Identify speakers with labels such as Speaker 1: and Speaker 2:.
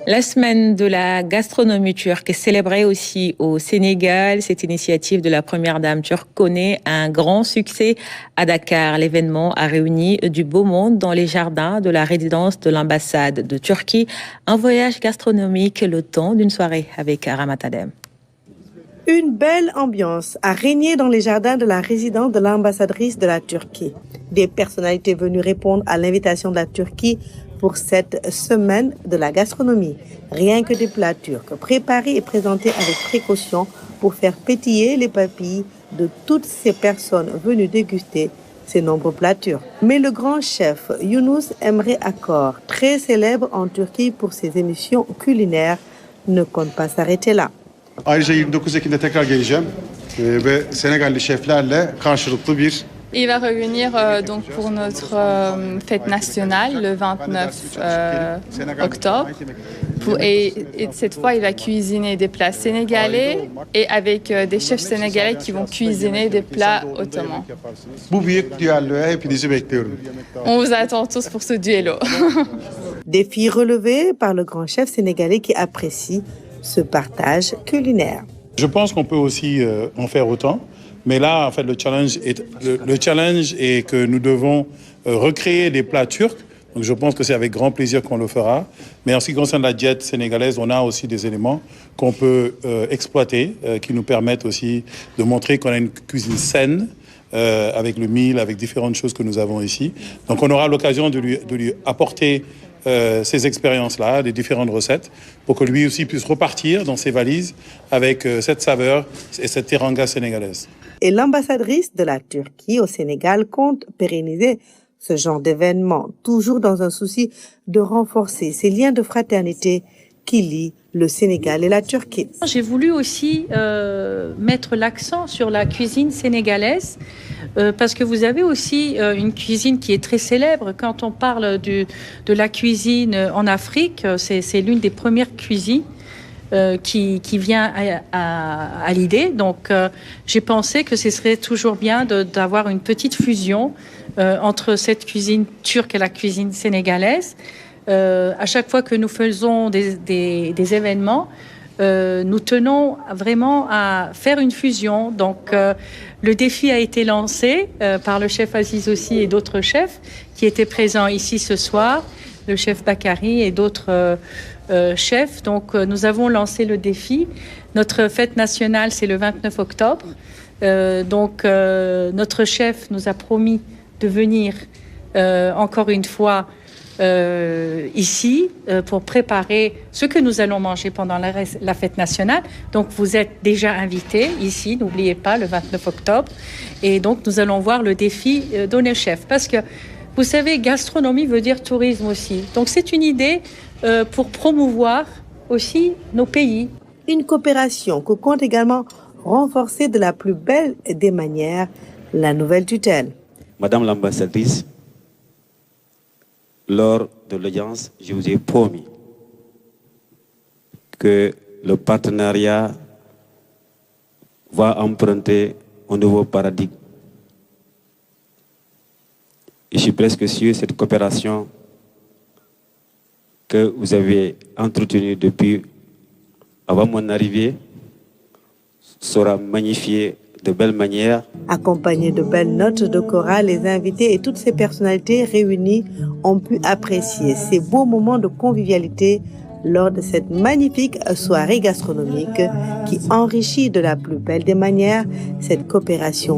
Speaker 1: La semaine de la gastronomie turque est célébrée aussi au Sénégal. Cette initiative de la première dame turque connaît un grand succès à Dakar. L'événement a réuni du beau monde dans les jardins de la résidence de l'ambassade de Turquie. Un voyage gastronomique le temps d'une soirée avec Ramat Adem.
Speaker 2: Une belle ambiance a régné dans les jardins de la résidence de l'ambassadrice de la Turquie. Des personnalités venues répondre à l'invitation de la Turquie pour cette semaine de la gastronomie. Rien que des plats turcs préparés et présentés avec précaution pour faire pétiller les papilles de toutes ces personnes venues déguster ces nombreux plats turcs. Mais le grand chef Yunus Emre Akor, très célèbre en Turquie pour ses émissions culinaires, ne compte pas s'arrêter là.
Speaker 3: Ayrıca 29 Ekim'de tekrar geleceğim ve Senegalli şeflerle karşılıklı bir
Speaker 4: Il va revenir donc pour notre fête nationale le 29 octobre. Et cette fois, il va cuisiner des plats sénégalais et avec des chefs sénégalais qui vont cuisiner des plats ottomans.
Speaker 3: Bu büyük düelloya hepinizi bekliyorum.
Speaker 4: On vous attend tous pour ce duello.
Speaker 2: Défi relevé par le grand chef sénégalais qui apprécie ce partage culinaire.
Speaker 5: Je pense qu'on peut aussi en faire autant. Mais là, en fait, le challenge est que nous devons recréer des plats turcs. Donc, je pense que c'est avec grand plaisir qu'on le fera. Mais en ce qui concerne la diète sénégalaise, on a aussi des éléments qu'on peut exploiter, qui nous permettent aussi de montrer qu'on a une cuisine saine, avec le mil, avec différentes choses que nous avons ici. Donc, on aura l'occasion de lui apporter ces expériences-là, les différentes recettes, pour que lui aussi puisse repartir dans ses valises avec cette saveur et cette teranga sénégalaise.
Speaker 2: Et l'ambassadrice de la Turquie au Sénégal compte pérenniser ce genre d'événement, toujours dans un souci de renforcer ces liens de fraternité qui lient le Sénégal et la Turquie.
Speaker 6: J'ai voulu aussi mettre l'accent sur la cuisine sénégalaise parce que vous avez aussi une cuisine qui est très célèbre. Quand on parle de la cuisine en Afrique, c'est l'une des premières cuisines qui vient à l'idée. Donc, j'ai pensé que ce serait toujours bien d'avoir une petite fusion entre cette cuisine turque et la cuisine sénégalaise. À chaque fois que nous faisons des événements, nous tenons vraiment à faire une fusion. Donc, le défi a été lancé par le chef Aziz aussi et d'autres chefs qui étaient présents ici ce soir, le chef Bakari et d'autres chefs. Donc, nous avons lancé le défi. Notre fête nationale, c'est le 29 octobre. Donc, notre chef nous a promis de venir encore une fois ici pour préparer ce que nous allons manger pendant la fête nationale. Donc, vous êtes déjà invités ici, n'oubliez pas, le 29 octobre. Et donc, nous allons voir le défi de nos chefs. Parce que, vous savez, gastronomie veut dire tourisme aussi. Donc, c'est une idée pour promouvoir aussi nos pays.
Speaker 2: Une coopération que compte également renforcer de la plus belle des manières la nouvelle tutelle.
Speaker 7: Madame l'ambassadrice, lors de l'audience, je vous ai promis que le partenariat va emprunter un nouveau paradigme. Et je suis presque sûr que cette coopération que vous avez entretenue depuis avant mon arrivée sera magnifiée de belle manière.
Speaker 2: Accompagnés de belles notes de chorale, les invités et toutes ces personnalités réunies ont pu apprécier ces beaux moments de convivialité lors de cette magnifique soirée gastronomique qui enrichit de la plus belle des manières cette coopération.